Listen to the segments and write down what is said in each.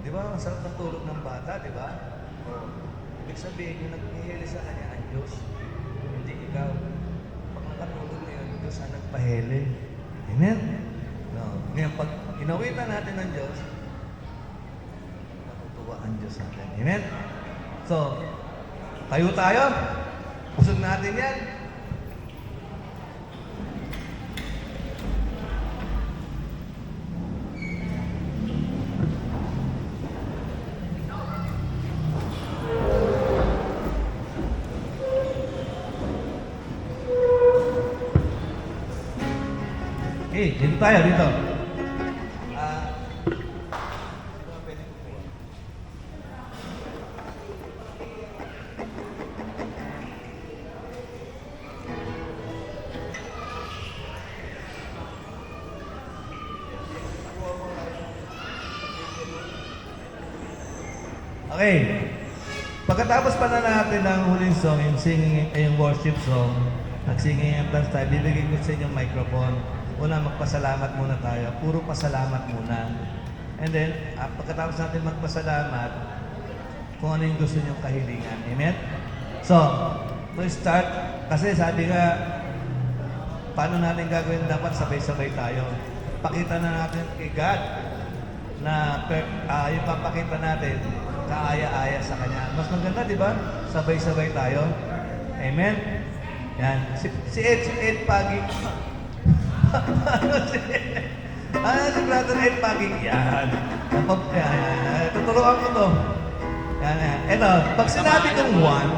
Di ba? Ang sarap ng tulog ng bata, di ba? Oh. Ibig sabihin, yung naghihili sa kanya, ang Diyos. Hindi ikaw. Pag nakatulog na yun, Diyos ang nagpahili. Amen? No. Ngayon, pag inawitan natin ng Diyos, natutuwa ang Diyos natin. Amen? So, tayo tayo. Usog natin yan. Dito tayo, dito. Okay. Pagkatapos pa na natin ng huling song, yung singing, yung worship song, nag-singing and dance tayo, bibigay ko sa inyo yung microphone. Una, magpasalamat muna tayo. Puro pasalamat muna. And then, pagkatapos natin magpasalamat, kung ano yung gusto niyong kahilingan. Amen? So, to start, kasi sabi nga, paano natin gagawin? Dapat sabay-sabay tayo. Pakita na natin kay God na yung papakita natin, kaaya-aya sa Kanya. Mas maganda, di ba? Sabay-sabay tayo. Amen? Yan. Si Ed Pagi. Si Brother Ed Pagi. Yan. Tuturuan ko to. Yan, yan. Ito, pag sinabi kong one,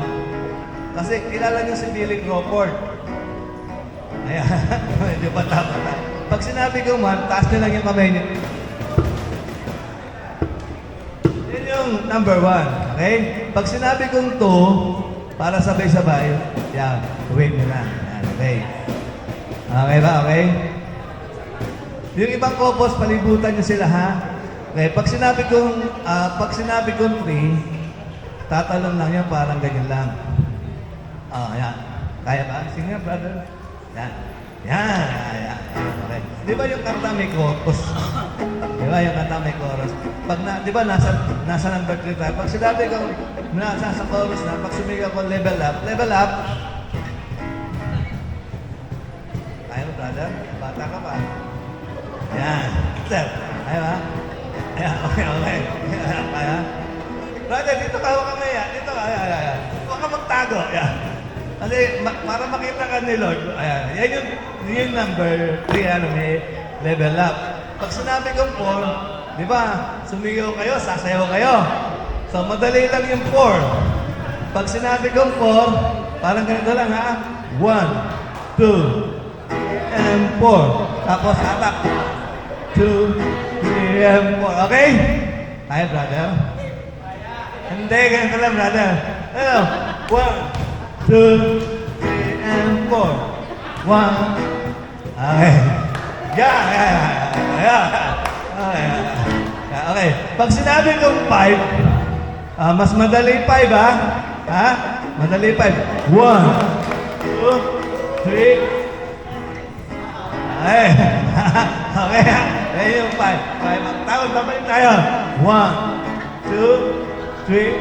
kasi kilala niyo si Billy Crawford. Ayan. Medyo bata-bata. Pag sinabi kong one, taas niyo lang yung kamay niyo. Yan yung number one. Okay? Pag sinabi kong two, para sabay-sabay, yan. Wait nyo lang. Yan. Okay. Okay ba? Okay? Yung ibang couples, palibutan nyo sila, ha? Okay. Pag sinabi kong three, tatalon lang yan, parang ganyan lang. Yan. Kaya ba? Sige nga, brother. Yan. Yan. Yan. Okay. Di ba yung kanta may chorus? Di ba yung kanta may chorus? Di ba nasa number 3 tayo? Pag sinabi ko, nasa sa chorus na, pag sumigaw ko level up, kaya mo, brother? Bata ka pa. Yan. Sir, kaya ba? Ayan, okay. Kaya? Brother, dito ka, huwag ka maya. Dito ka, ayan. Huwag ka magtago. Ayan. Kasi para makita ka ni Lord. Ayan. Yan yung number 3, may level up. Pag sinabi kong 4, di ba, sumigaw kayo, sasayaw kayo. So, madali lang yung 4. Pag sinabi kong 4, parang ganito lang, ha? 1, 2, and 4. Tapos, atak. 2, 3, and 4. Okay? Kaya, brother? Hindi, ganito lang, brother. Ano? 1, 2, 3, and 4. 1. Okay. Okay. Pag sinabi kong 5, mas madali 5, ha? Ha? Madali 5. 1, 2, 3. Okay. Okay, ha? Ayan yung 5. Tawag, babalik tayo. 1, 2, 3.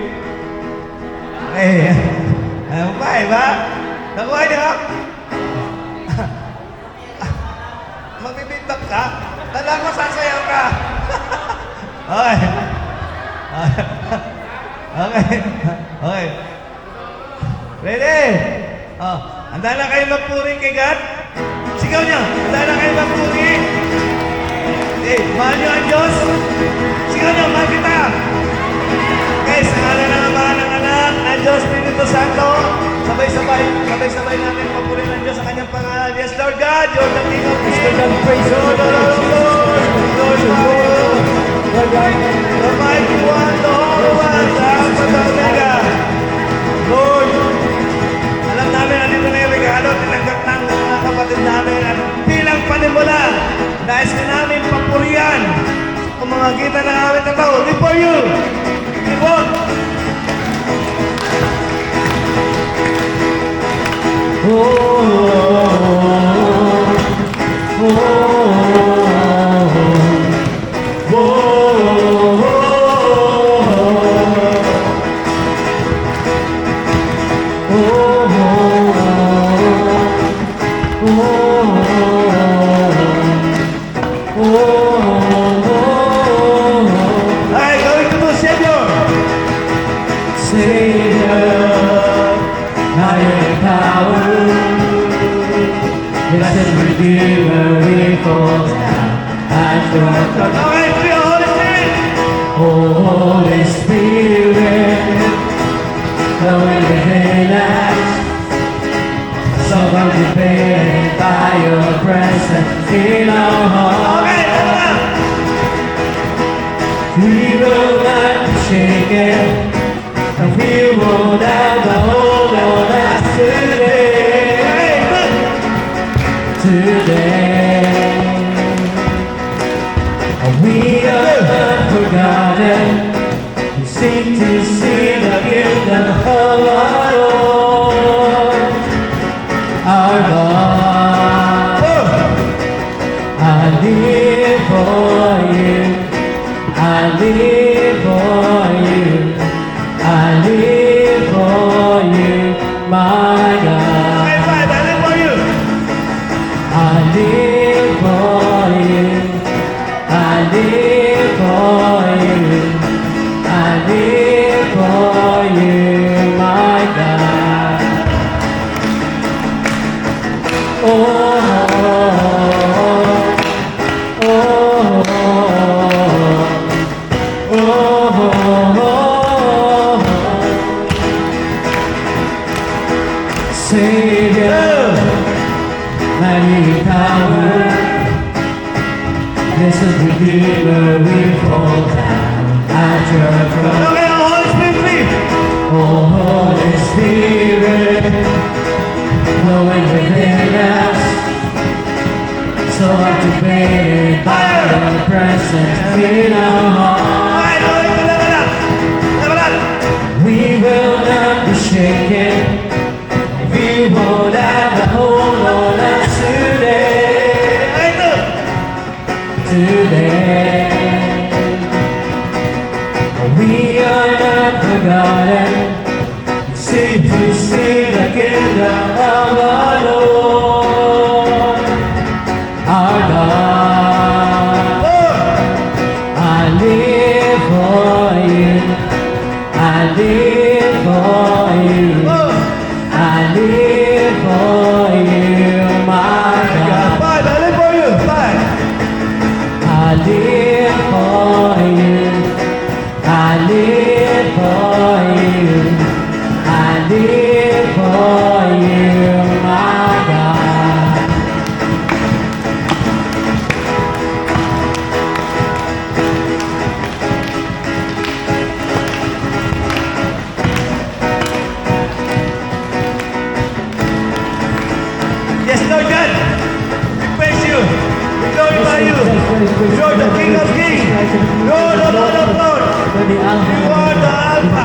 Okay. Ayan, 5, ha? Nakuha niyo? Magbibigtap ka? Tala ko, sasayaw ka. Okay. Okay. Ready? Handa na kayo magpuri kay God? Sigaw niyo. Handa na kayo magpuri? Mahal niyo ang Diyos? Sigaw niyo, mahal kita. Okay, sa ngalan ng Ama, ng Anak, ng Diyos, Espiritu Santo, sabay-sabay natin papuri ng Diyos sa kanyang pangalan. Yes, Lord God, you're the King of Kings. Praise the Lord, Lord power, the mighty one, the Holy One, the Alpha, the Omega. Lord, alam namin na dito na yung regalo, tinanggap ng mga kapatid namin at bilang panimula, nais ka namin papurihan kung mga kita na namin na tao. Before you, Ibon. Oh, Holy Spirit, flowing within us. So cultivated by your presence in our hearts. Okay, tama na. We will not be shaken, and we will never hold on us today. Okay, good. Today, we are not forgotten. We seek to see the kingdom of our Lord, our God. I live for you. I live for you. I live for you, my God. Okay, five. I live for you. I live for you. I live for you. I live for you, my God. Oh, oh, oh, oh, oh, Savior, mighty power. This is Redeemer, we fall down at your throne. Okay, ang Holy Spirit, please. Oh, Holy Spirit, flowing within us, so activated by your presence in our hearts. Okay, tuloy ko lang. Tama na. We will not be shaken, we won't have a hold on us today. Okay, two. Today, we are not forgotten. Seek to see the kingdom of our Lord, our God. I live for you. I live for you. I live for you, my God. Five. I live for you. Five. I live for you. I live for you. I live for you, my God. Yes, Lord God. We praise you. We glorify you. You are the King of Kings. You are the Lord of Lords. You are the Alpha,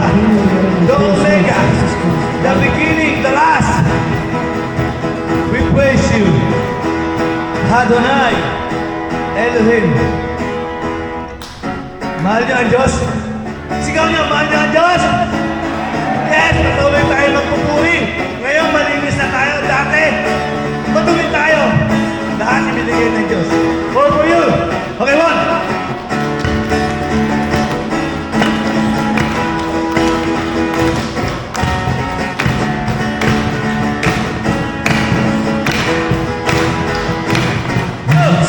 the Omega, the beginning, the last. We praise you. Adonai, Elohim. Mahal niyo ang Diyos. Sigaw niyo, mahal niyo ang Diyos. Yes, patuloy tayo magpupuri. Ngayon, malinis na tayo. Dati, patuloy tayo. Lahat ibinigay ng Diyos. All for you. Okay, one.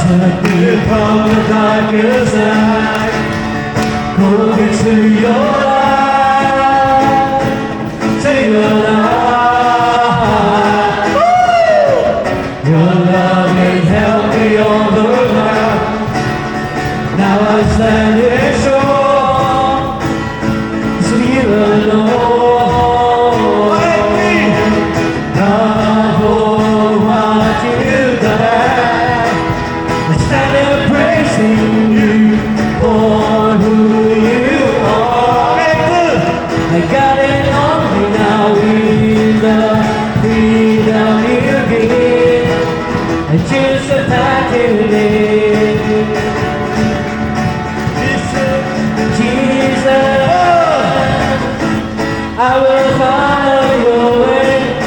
Took me from the darkest night, pulled me to your light, take your light. Your love has helped me overcome. Now I stand here strong, still alone. Not for what you've done. I stand there praising you for who you are. I got it on me now in the freedom you give. I choose the path you live. Jesus, I will follow your way.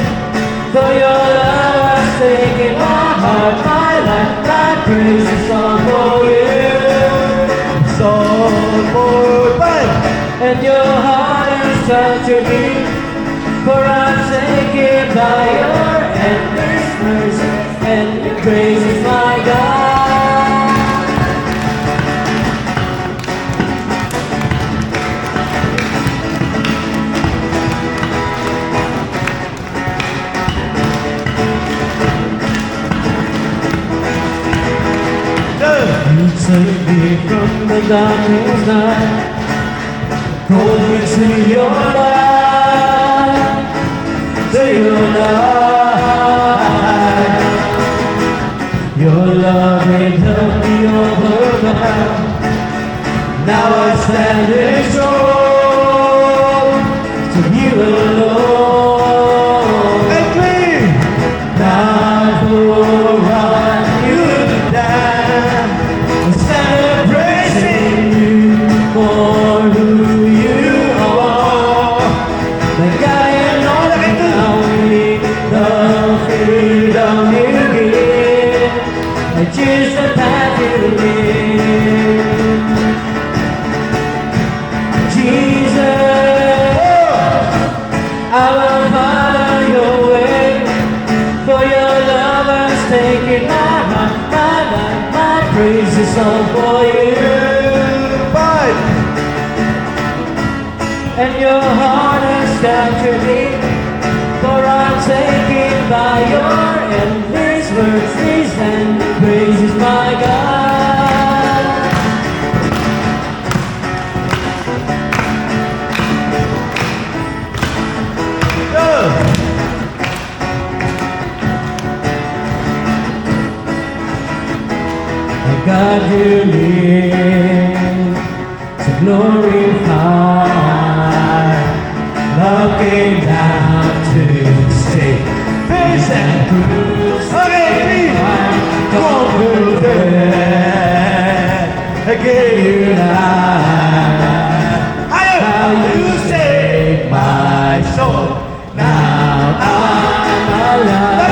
For your love has taken my heart, my life, my praise is all for you. Song for five. And your heart is such a gift, for I'm taken by your endless mercy and your grace is my God. darkest night. Hold me to your light, to your light. Your love will help me overcome. Now I stand strong to you alone. And clean. Not for what you've done, I'm celebrating you for who you are. The guy and all that now we the freedom you give. I choose the path you live. Jesus, I will follow your way. For your love has taken my heart, my life, my praise is all for you. Five. And your heart has captured me, for I'm taken by your endless mercies and praises my God. Go. God, you live to glorify. Love came down to save. Finish that. Okay, Conquered death. I gave you life. How you saved my soul. Now I'm alive.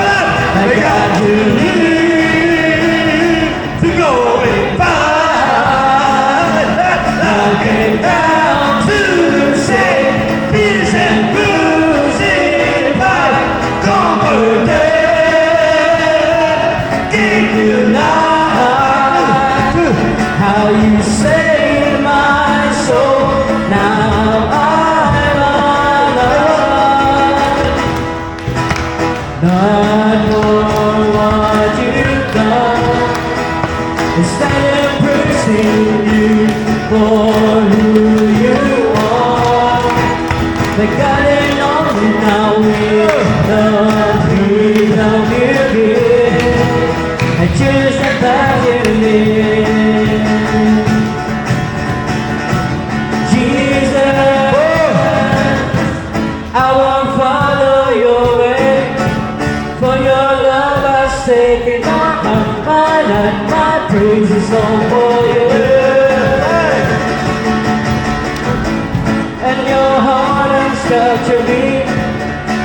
I got you live to glorify. Love came down to save. Peace and crucified. Conquered death. Gave you life. How you saved my soul. Now I'm alive. Not for what you've done, instead of praising you for who you are. The God and only now will love freedom you give. I choose the path you live. Jesus, I won't follow your way. For your love has taken my heart, my life, my praise is all for you. And your heart has captured me,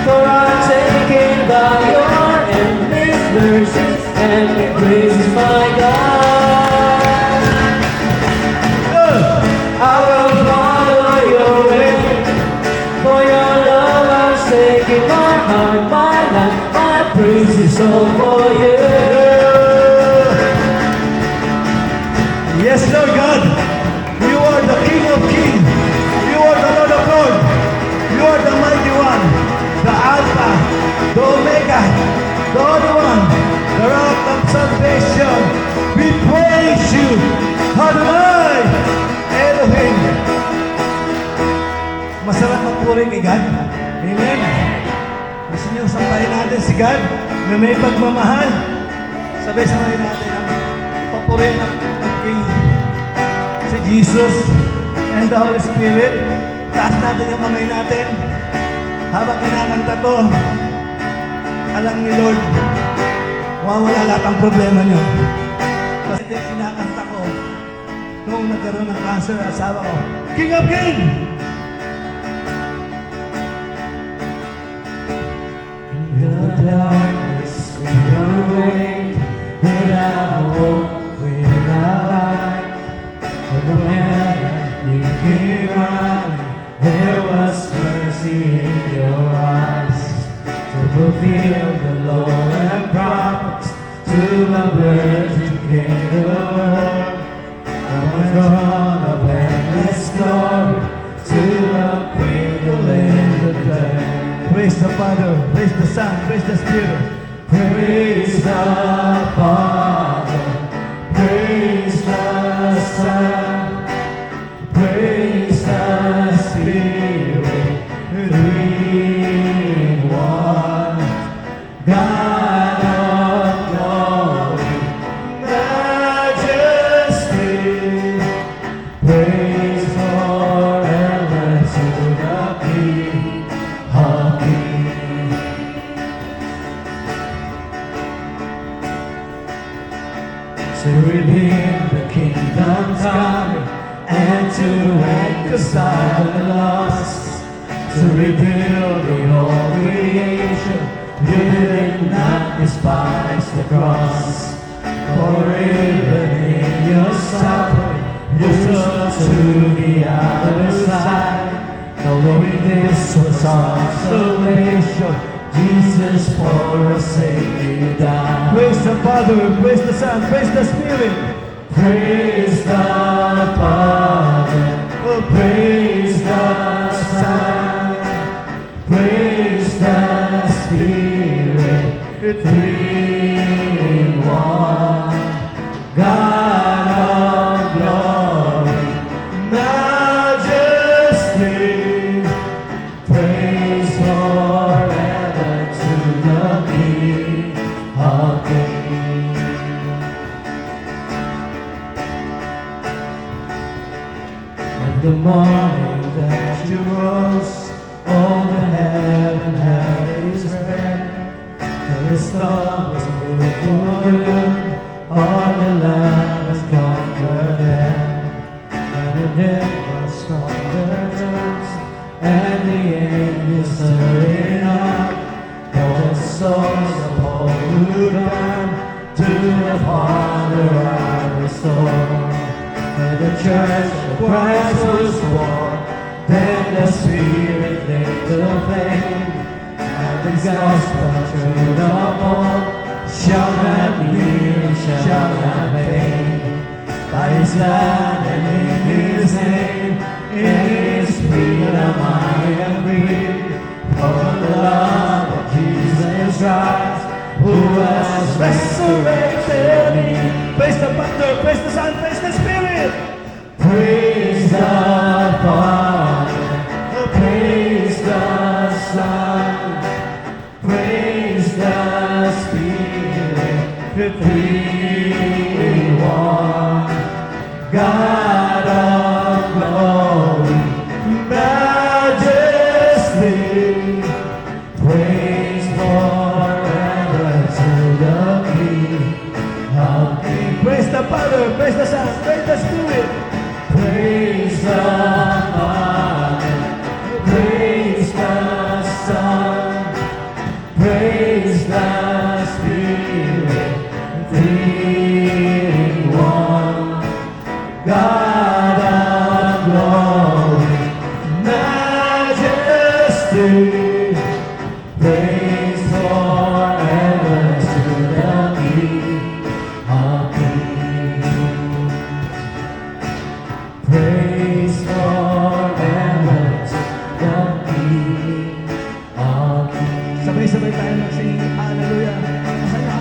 for I'm taken by your endless mercies and praise is my God. I will follow your way, for your love has taken my heart, my life, my praise is all for you. Yes, Lord God. You are the King of Kings. You are the Lord of Lords. You are the Mighty One, the Alpha, the Omega, the Holy One, the Rock of Salvation. We praise you, Adonai, Elohim. Masarap magpuri kay God. Amen. Gusto niyo sampahin natin si God na may pagmamahal. Sabay-sabay natin ang papurihin ng King si Jesus and the Holy Spirit. Taas natin yung kamay natin. Habang kinakanta to, alam ni Lord, wawala lahat ang problema niyo. Kasi ito yung kinakanta ko nung nagkaroon ng cancer ang asawa ko. King of Kings! The darkness will awake without hope, without light. For the man you came running, there was mercy in your eyes. To fulfill the law and prophets, to the virgin came the Lord. From the throne of endless glory, to the cradle in the clay. Praise the Father, praise the Son, praise the Spirit. Praise the Father, praise the Son, Praise the Spirit, three in one. God of glory, majesty, praise forever to the King of Kings. To redeem the kingdom's coming and to reconcile the lost, to rebuild the whole creation, you did not despise the cross. For even in your suffering, you stood to the other side, knowing this was our salvation. Jesus for us sake you died. Praise the Father, praise the Son, praise the Spirit. Praise the Father, oh, praise the Son, praise the Spirit, three in one. God of glory, majesty, praise forever to the King of Kings. In the morning that you rose, all the heaven had its breath, and the storm was moved for you, all the land was conquered then, and the dead was from their tombs, and the angels hurrying up, all the souls of all who died, to the Father are restored. And the church of Christ was born, then the Spirit lit the flame, and the gospel to the all shall not leave, shall not fade. By His blood and in His name, in His freedom I am free. For the love of Jesus Christ, who has resurrected me. Praise the Father, praise the Son, praise the Spirit. Praise the Father, praise the Son, praise the Spirit, three in one. God of glory, majesty, praise forever to the King of Kings. Praise the Father, praise the Son, praise the Spirit. Praise the Father, praise the Son, praise the Spirit, three in one. God of glory, majesty, praise forever to the King of Kings. Praise forever to the King of Kings. Sabay-sabay tayo mag-sing hallelujah. Masaya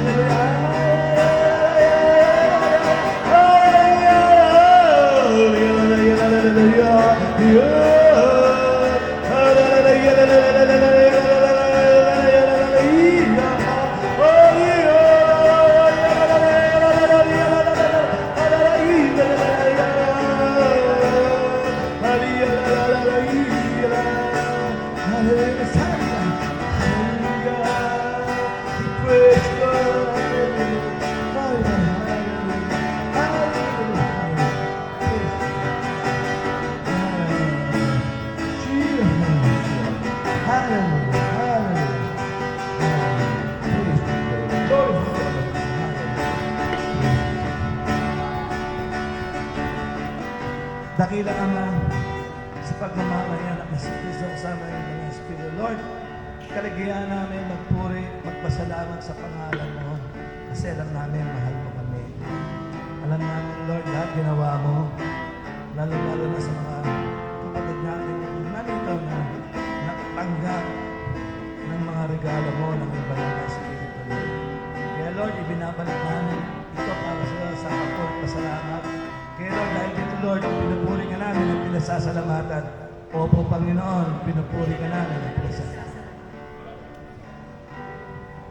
Dakilang Ama, sa pagmamahal niya na si Kristo kasama yung mga Espiritu. Lord, kaligayahan namin magpuri, magpasalamat sa pangalan mo kasi alam namin mahal mo kami. Alam namin, Lord, lahat ginawa mo, lalo-lalo na sa mga kapatid natin, nalitaw na nakatanggap ng mga regalo mo ng iba na Espiritu. Kaya Lord, ibinabalik namin ito para sa kapag pasalamat. Kaya Lord, dahil dito Lord, pinupuri ka namin at pinasasalamatan. Opo, Panginoon, pinupuri ka namin.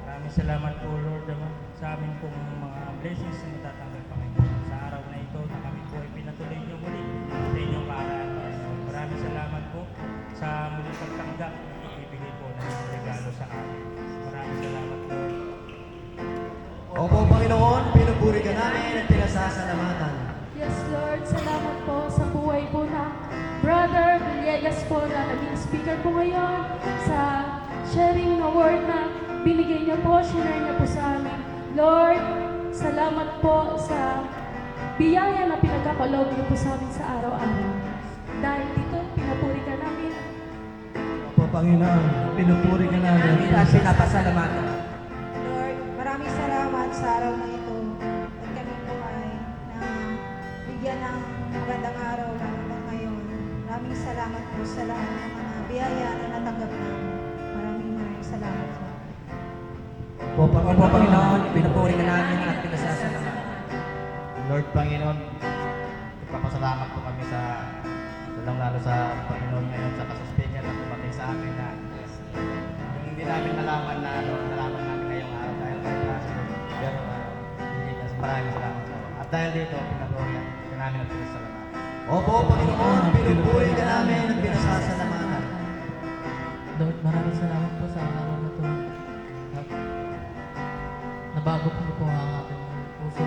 Maraming salamat po, Lord, sa amin pong mga blessings na natatanggap, Panginoon. Sa araw na ito na kami po ay pinatuloy niyo muli sa inyong kaaraan, Panginoon. Maraming salamat po sa muling pagtanggap na ibigay po ng regalo sa amin. Maraming salamat, Lord. Opo, Panginoon, pinupuri ka namin at pinasasalamatan. Yes, Lord. Salamat po sa buhay po na Brother Villegas po na naging speaker po ngayon sa sharing na word na binigay niya po, share niya po sa amin. Lord, salamat po sa biyaya na pinagkakaloob niyo po sa amin sa araw-araw. Dahil dito, pinapuri ka namin. Opo, Panginoon, pinupuri ka namin. At pinapasalamatan. Lord, maraming salamat sa araw na ito at kami po ay na bigyan ng magandang araw na naman ngayon. Maraming salamat po sa lahat ng mga biyaya na natanggap namin. Maraming salamat po. Opo, Opo, Panginoon, pinupuri ka namin at pinasasalamatan. Lord Panginoon, nagpapasalamat po kami sa lalo sa Panginoon ngayon sa kasuspenya na dumating sa amin na yung hindi namin nalaman na nalaman namin ngayong araw dahil kay Pastor. Pero hindi kasi maraming salamat po. At dahil dito, pinapuri ka namin at pinasalamat. Opo, Panginoon, pinupuri ka namin at pinasasalamatan. Lord, maraming salamat po sa araw na ito. At nabago po po ang aking puso.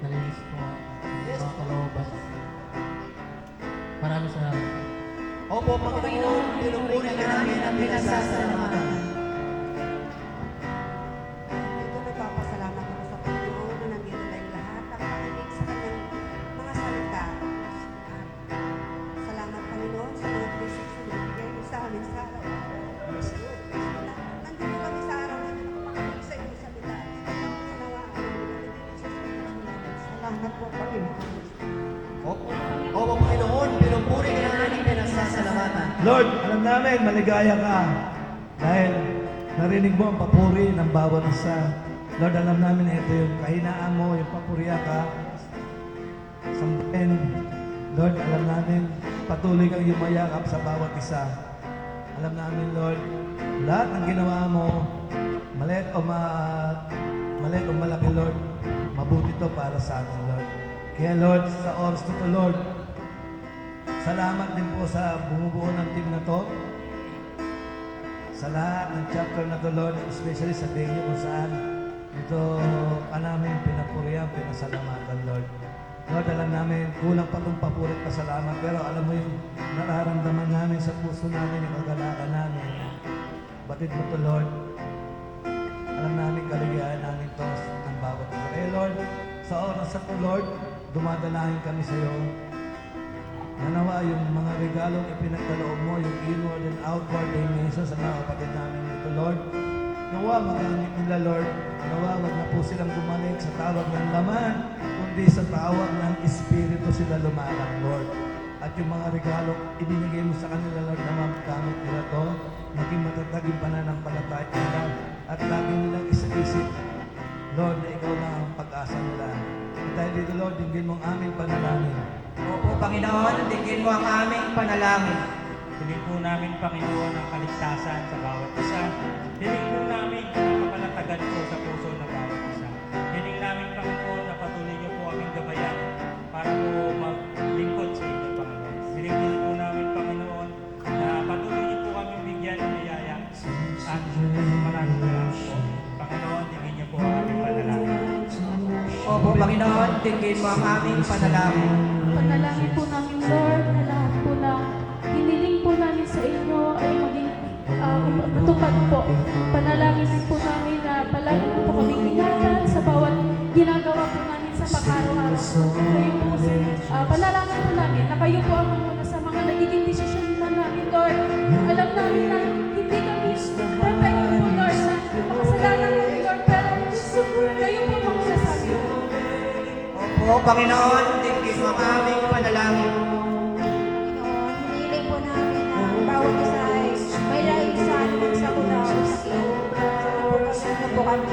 Nalinis po ang mga kalooban. Maraming salamat. Opo, Panginoon, pinupuri ka namin at pinasasalamatan. Dito nagpapasalamat ako sa Panginoon na nandito tayong lahat at makinig sa kanyang mga salita. At salamat Panginoon sa mga blessings na binigay mo sa amin sa araw-araw. Nandito kami sa araw na ito makinig sa iyong salita. Salamat po Panginoon. Opo, Panginoon, pinupuri ka namin at pinasasalamatan. Lord, alam namin, maligaya ka. Dahil narinig mo ang papuri ng bawat isa. Lord, alam namin na ito yung kahinaan mo, yung papuriya ka. Sambahin. Lord, alam namin, patuloy kang yumayakap sa bawat isa. Alam namin, Lord, lahat ng ginawa mo, maliit o malaki, Lord, mabuti to para sa atin, Lord. Kaya, Lord, sa oras na to, Lord, salamat din po sa bumubuo ng team na to. Sa lahat ng chapter na to, Lord, especially sa venue kung saan ito ka namin pinapurihan, pinasalamatan, Lord. Lord, alam namin, kulang pa itong papurit pasalamat, pero alam mo yung nararamdaman namin sa puso namin, yung kagalakan namin. Batid mo to, Lord. Alam namin, kaligayahan namin to ng bawat isa. Eh, Lord, sa oras na to, Lord, dumadalahin kami sa iyo. Nanawa yung mga regalong ipinagkaloob mo, yung inward and outward dimensions sa mga kapatid namin dito, Lord. Nawa magamit nila, Lord. Nawa wag na po silang bumalik sa tawag ng laman, kundi sa tawag ng Espiritu sila lumakad, Lord. At yung mga regalong ibinigay mo sa kanila, Lord, na magamit nila to, maging matatag yung pananampalataya nila, at lagi nilang isa-isip, Lord, na ikaw na ang pag-asa nila. At dahil dito, Lord, dinggin mo ang aming panalangin. Opo, Panginoon, tingin mo ang aming panalangin. Hiling po namin, Panginoon, ang kaligtasan sa bawat isa. Hiling po namin ang kapanatagan po sa puso ng bawat isa. Hiling namin, Panginoon, na patuloy niyo po aming gabayan para po maglingkod sa inyo, Panginoon. Hiling din po namin, Panginoon, na patuloy niyo po aming bigyan ng biyaya. At maraming salamat po. Panginoon, tingin niyo po ang aming panalangin. Opo, Panginoon, tingin mo ang aming panalangin. Panalangin po namin, Lord, na lahat po na hiniling po namin sa inyo ay maging matupad po. Panalangin din po namin na palagi po kami ingatan sa bawat ginagawa po namin sa pag-araw-araw. Kayo po, panalangin po namin na kayo po ang muna sa mga nagiging desisyon na namin, Lord. Alam namin na hindi kami perfect po, Lord, na makasalanan kami, Lord, pero kayo po ang magsasabi. Opo, Panginoon, tingin mo ang aming panalangin. Panginoon, hiniling po namin na bawat isa ay may laisan magsakulaw sa iyo. Sana po kami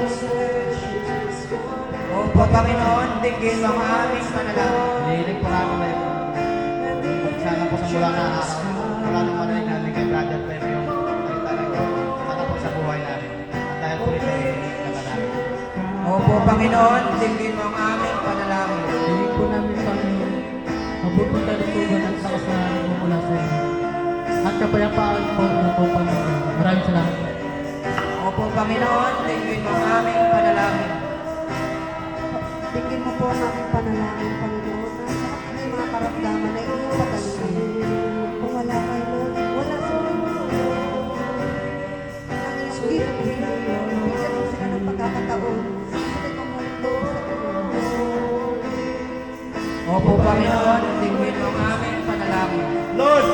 Opo, Pagpanginoon, tingin mo ang aming panalangin. Hinihiling po namin na sana po sa mula na mula nung marinig namin kay Brother Clem yung salita ng Diyos, sana po sa buhay namin. At dahil po ito ay nakalangin. Opo, Panginoon, tingin mo ang aming panalangin. Hiling po namin, Panginoon, mabuting kalusugan at sakasanan mo mula sa inyo. At kapayapaan po po, Panginoon. Maraming salamat. Opo, Panginoon, tingin mo ang aming panalangin. Tingin mo po ang aming panalangin, Panginoon, na lahat ng mga karamdaman na iyong pagalingan. Kung wala kayo, Lord, wala sa Panginoon. Ang iyong gift, bigyan mo sila ng pagkakataon. Sila kumulit sa Panginoon. Opo, Panginoon, tingin mo ang aming panalangin. Lord,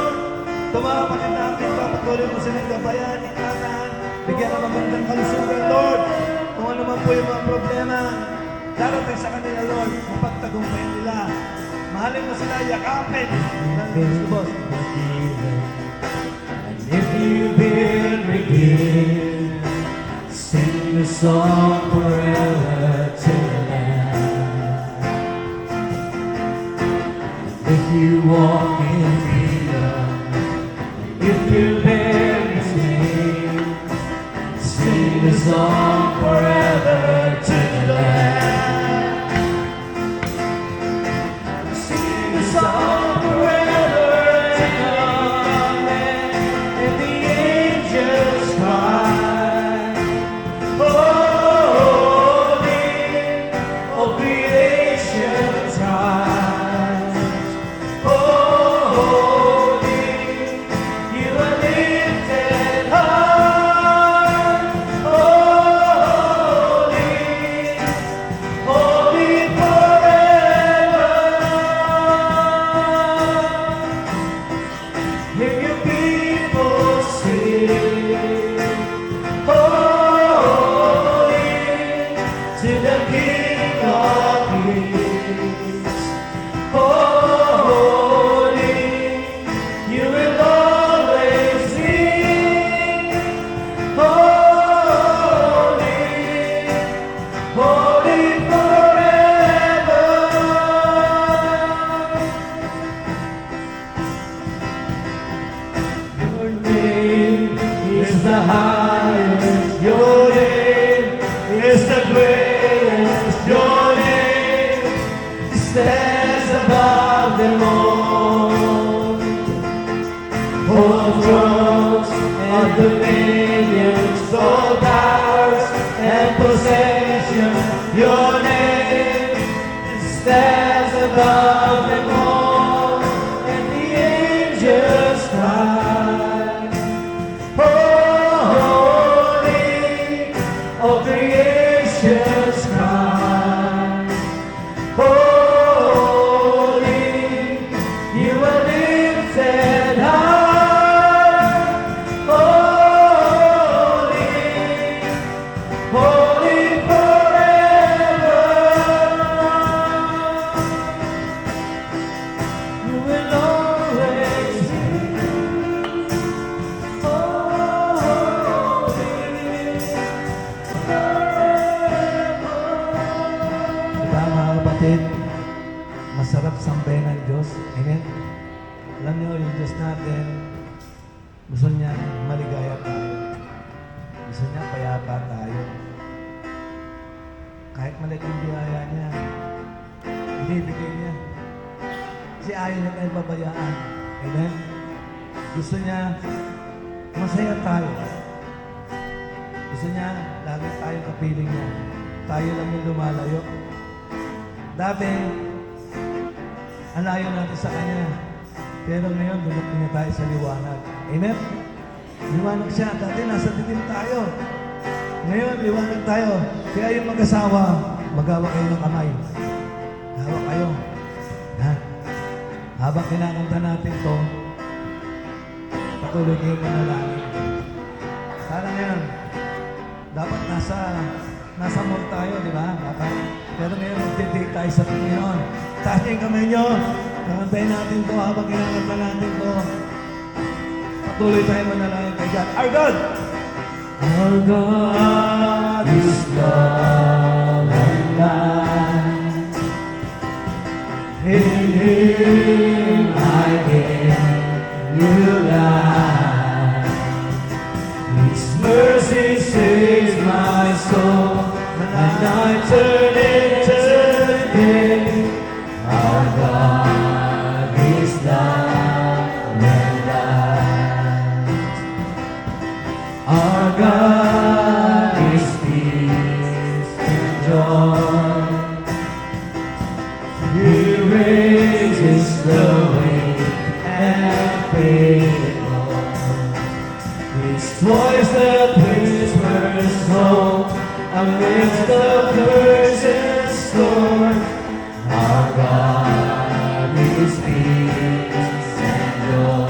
tumapatid natin, papatuloy mo silang gabayan, ikatan, bigyan ng magandang kalusugan, Lord. Kung ano man po yung mga problema, darating sa kanila, Lord, mapagtagumpayan nila. Mahalin mo sila, yakapin. Gusto, boss. If you've been redeemed, sing the song forever to the Lamb. If you walk in freedom, if you've been redeemed, sing the song forever to the Lamb. Sing the song forever and amen. And the angels cry, holy, all creation cries, holy, you are lifted high, holy, holy forever. Hear your people sing, holy, to the King of Kings. Holy, you will always sing. Holy, holy forever. Your name is the highest. Your name is the greatest. Your name stands above them all. All thrones and dominions, all powers and possessions. Your name stands above them all. And the angels cry, holy, all creation's cry, holy, you are lifted high, holy, holy forever. You will always be Diba mga kapatid, masarap sambahin ng Diyos. Amen? Alam niyo, yung Diyos natin, gusto niya maligaya tayo. Gusto niya payapa tayo. Kahit maliit yung biyaya niya, binibigay niya. Kasi ayaw niya tayo babayaan. Amen? Gusto niya masaya tayo. Gusto niya lagi tayo kapiling niya. Tayo lang yung lumalayo. Dati, ang layo natin sa Kanya. Pero ngayon, dumating na tayo sa liwanag. Amen? Liwanag siya. Dati nasa dilim tayo. Ngayon, liwanag tayo. Kaya yung mag-asawa, magawa kayo ng kamay. Hawak kayo. Ha? Habang kinakanta natin to, patuloy kayo manalangin. Parang ngayon, dapat nasa mall tayo, di ba? Dapat. Pero ngayon, mag-date tayo sa Panginoon. Taas niyo yung kamay niyo. Kakantayin natin to habang kinakanta natin to. Patuloy tayo manalangin kay God. Our God! Our God is love and light. In Him I am you lie. His mercy saves my soul, and I turn into day. Our God is love and light. Our God is peace and joy. He raises the weak and faithful. His voice that whispers hope amidst the curses storm. Our God is peace and joy.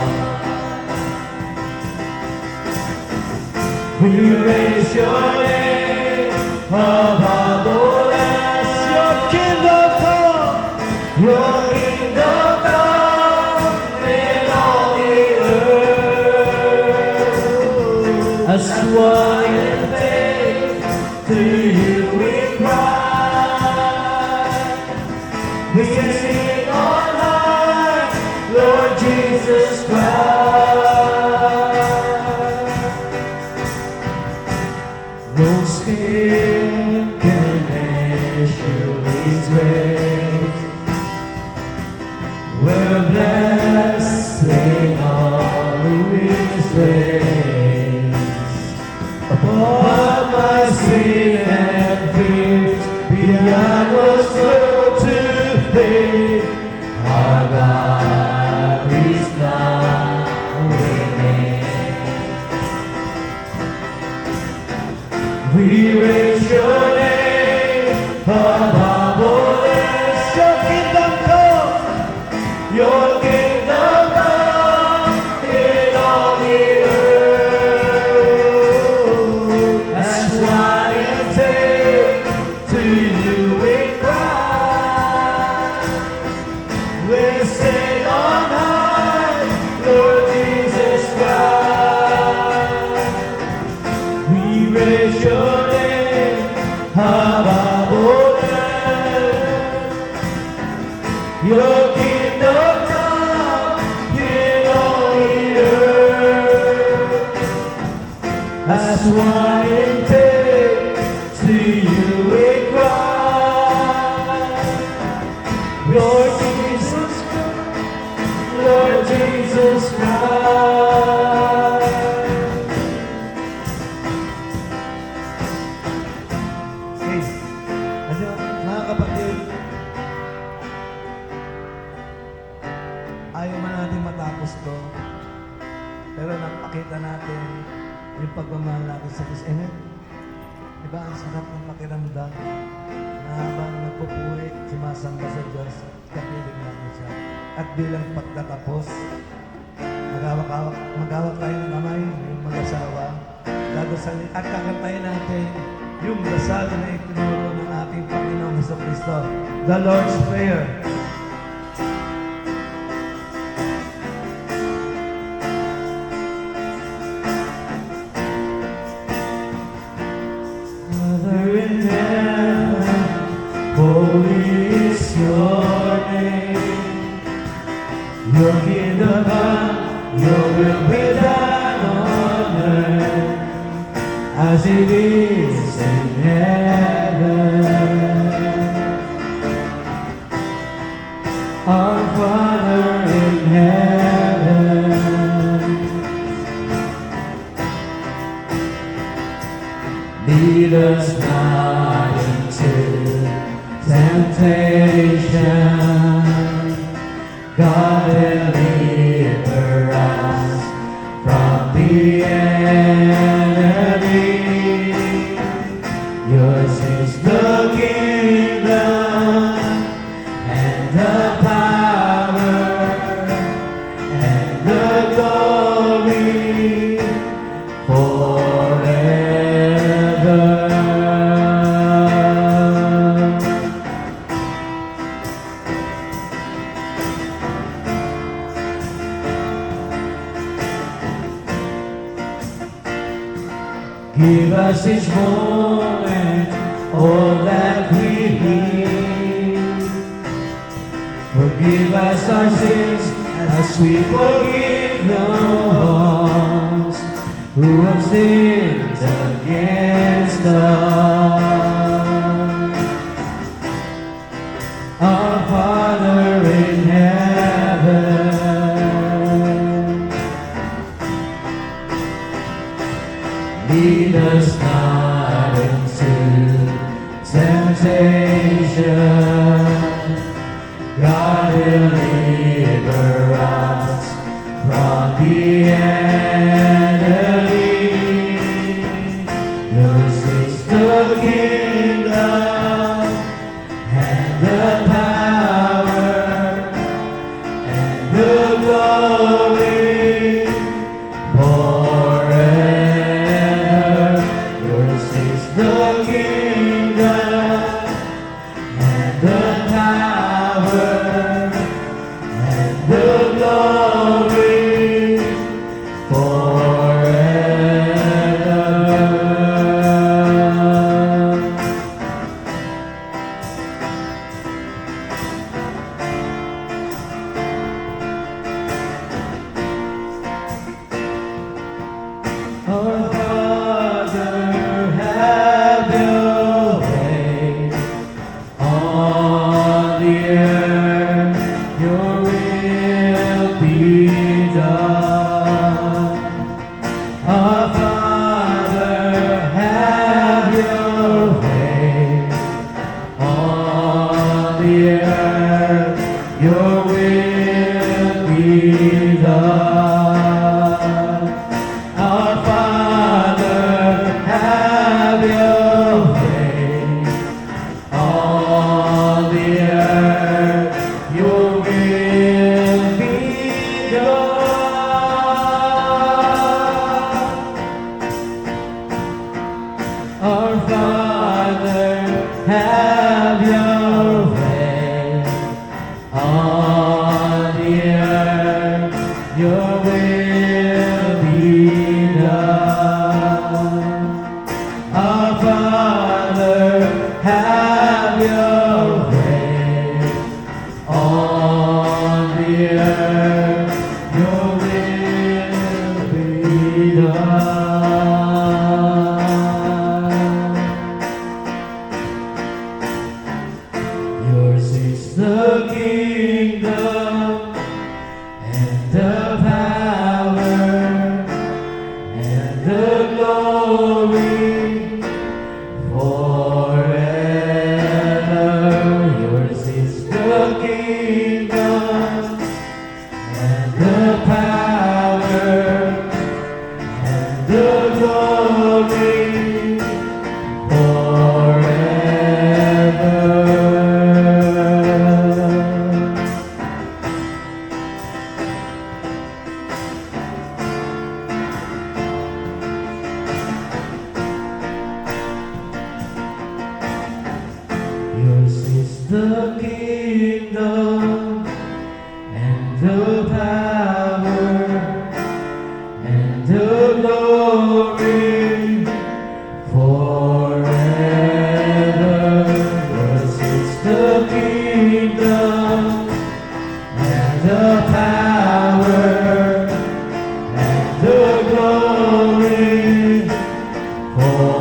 We raise your name above all else. Your kingdom come, your kingdom come in all the earth. As one in faith, to you we cry. We sing on high, Lord Jesus Christ. No skin can measure His grace. We're blessed in all His ways. Upon my sin and fears, beyond what's slow to pay, our God is not waiting. We raise your name above all else. Your kingdom come, your kingdom come in all the earth. As one in faith, to you we cry. We sing on high, Lord Jesus Christ. We raise your name above all else. Your kingdom come in all the earth. As one in faith, to you we cry. Lord Jesus Christ, Lord Jesus Christ. Okay. Ano, mga kapatid, ayaw man natin matapos to, pero napakita natin yung pagmamahal natin sa Diyos. Amen? Diba, ang sarap ng pakiramdam na habang nagpupuwi, sumasamba sa Diyos, kapiling natin siya. At bilang pagtatapos, magawak tayo ng kamay, yung mag-asawa, dadasal- at kakantayin natin yung dasal na itinuro ng ating Panginoong Jesucristo, the Lord's Prayer. Father in heaven, holy is your name. Your kingdom come, your will be done on earth as it is in heaven. Our Father in heaven, lead us not into temptation, God, deliver us from the enemy. Yours is the kingdom and the power and the glory forever. Give us each moment all that we need. Forgive us our sins as we forgive those who have sinned against us. Our Father in heaven, lead us not into temptation, God deliver us from the enemy. Yours is the kingdom and the power and the glory forever. Yours is the kingdom and the power and the glory forever. Our Father, have your way on the earth, your will be done. Our Father, have your way on the earth, your will be done. Our Father, have your way on the earth, your will be done. Our Father, have your way on the earth, your will be done. Our Father, have your way on the earth, your will be done. Yours is the kingdom and the power and the glory forever. Yours is the kingdom and the power and the glory forever. Yours is the kingdom and the power and the glory forever. Yours is the kingdom and the power and the glory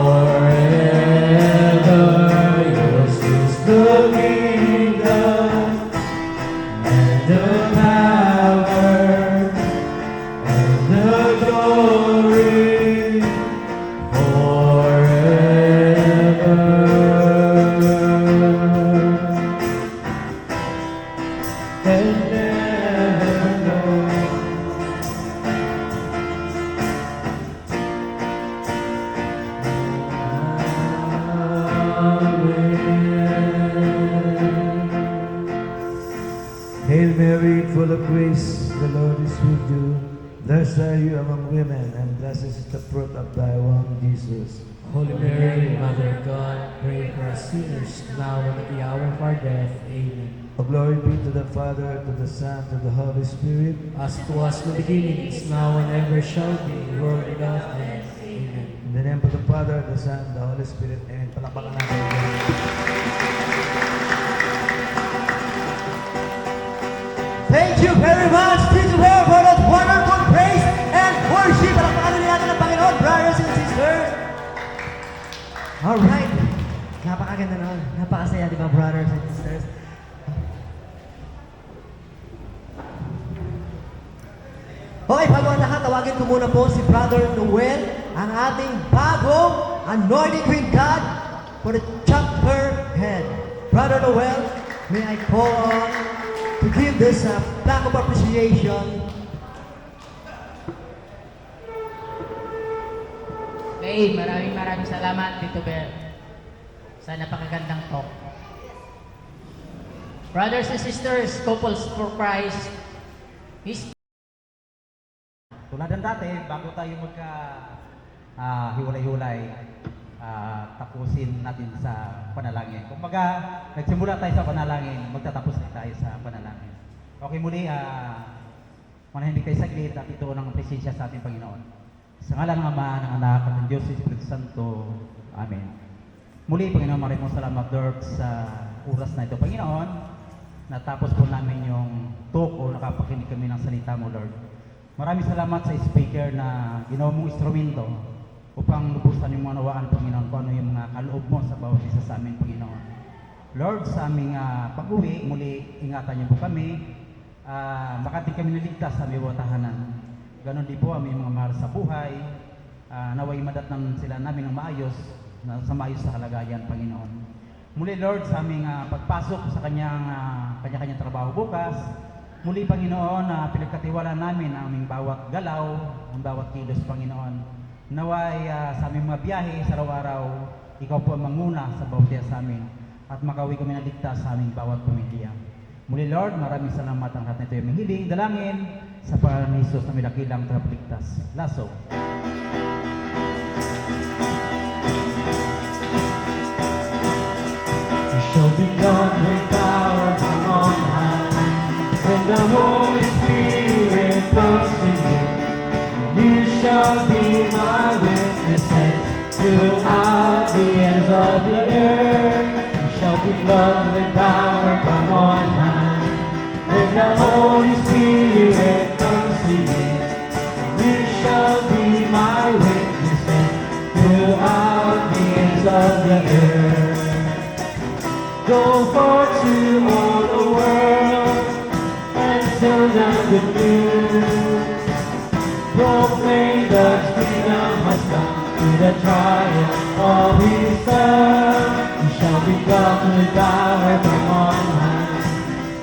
forever. Yours is the kingdom and the power and the glory forever and Hail Mary, full of grace, the Lord is with you. Blessed are you among women, and blessed is the fruit of thy womb, Jesus. Holy Mary, Mother of God, pray for us sinners, now and at the hour of our death. Amen. O glory be to the Father, to the Son, to the Holy Spirit. As it was in the beginning, is now, and ever shall be, world without end. Amen. In the name of the Father, the Son, the Holy Spirit. Amen. Palakpakan natin. Thank you very much, Teacher Roy, for that wonderful praise and worship. Palakpakan natin ang Panginoon. Napakasaya, di ba, brothers and sisters? Okay, bago ang lahat, tawagin ko muna po si Brother Noel, ang ating bagong anointed with God for the chapter head. Brother Noel, may I call on to give this plaque of appreciation. Okay, maraming salamat, Tito Bel, sa napakagandang talk. Brothers and sisters, couples for Christ, Tulad ng dati, bago tayo hiwalay-hulay, tapusin natin sa panalangin. Kumbaga, nagsimula tayo sa panalangin, magtatapos tayo sa panalangin. Okay, muli, manahimik tayo saglit at ito ng presensya sa ating Panginoon. Sa ngalan ng Ama, ng Anak, at ng Diyos, Espiritu Santo. Amen. Muli, Panginoon, maraming salamat, Lord, sa oras na ito, Panginoon. Natapos po namin yung talk o nakapakinig kami ng salita mo, Lord. Maraming salamat sa speaker na ginawa mong instrumento upang lubusan yung mga nawaan, Panginoon, kung ano yung mga kaloob mo sa bawat isa sa amin, Panginoon. Lord, sa aming pag-uwi, muli ingatan niyo po kami, makati kami niligtas sa aming tahanan. Ganon din po aming mga mahal sa buhay, naway madatnan sila namin ng maayos, sa maayos sa kalagayan, Panginoon. Muli, Lord, sa aming pagpasok sa kanya-kanyang trabaho bukas, muli, Panginoon, pinagkatiwala namin ang aming bawat galaw, ang bawat kilos, Panginoon. Naway sa aming mga biyahe sa araw-araw, ikaw po ang manguna sa bawat isa sa amin at makawi kami na ligtas sa aming bawat pamilya. Muli, Lord, maraming salamat ang lahat nito yung hiling, dalangin sa pangalan ni Jesus na milakilang tagapagligtas. Laso. You shall be God with power from on high. When the Holy Spirit comes to you, you shall be my witnesses throughout the ends of the earth. You shall be loved with power from on high. When the Holy Spirit comes to you, you shall be my witnesses throughout the ends of the earth. Go forth to all the world and tell them the news. Proclaim the kingdom has come to the triumph of His Son. You shall be God with power from on high.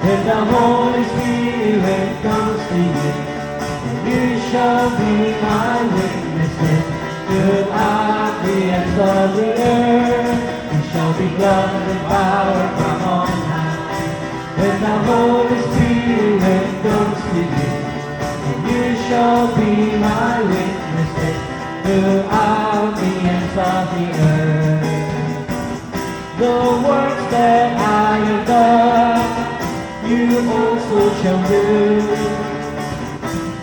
When the Holy Spirit comes to you, you shall be my witnesses throughout the ends of the earth. You shall be God with power from on high. When the Holy Spirit comes to you, you shall be my witnesses throughout the ends of the earth. The works that I have done, you also shall do.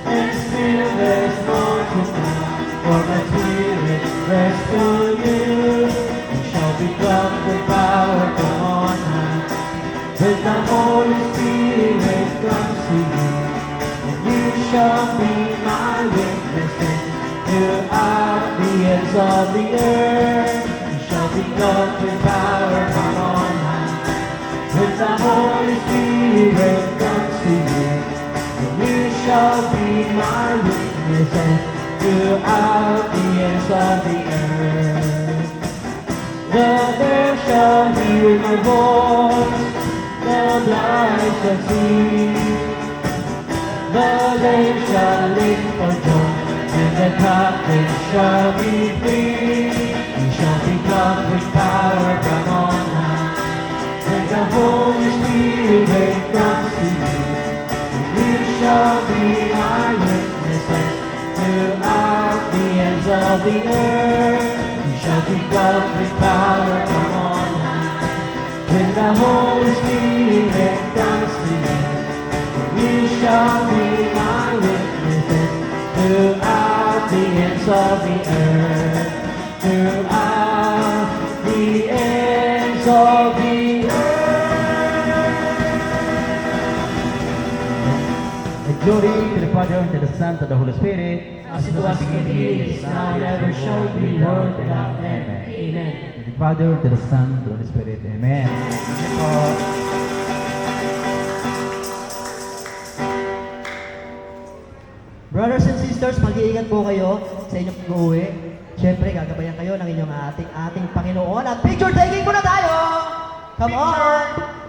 And still there's more to come, for my spirit rests on you. You shall be God with power from on high. When the Holy Spirit comes to you, you shall be my witnesses throughout the ends of the earth. You shall be God with power from on high. When the Holy Spirit comes to you, you shall be my witnesses throughout the ends of the earth. The deaf shall hear my voice, the blind shall see. The lame shall live for joy, and the captive shall be free. You shall be God with power from on high. When the Holy Spirit comes to you, you shall be my witnesses throughout the ends of the earth. You shall be God with power from on high. When the Holy Spirit comes to you, you shall be my witnesses throughout the ends of the earth. Throughout the ends of the earth. The glory to the Father, and to the Son, and to the Holy Spirit, As it was in the beginning, is now, and ever shall be, world without end. Amen. the Father, to the Son, to the Holy Spirit. Amen. Sige po. Brothers and sisters, mag-iingat po kayo sa inyong pag-uwi. Siyempre, gagabayan kayo ng inyong ating Panginoon. At picture taking muna tayo! Come on!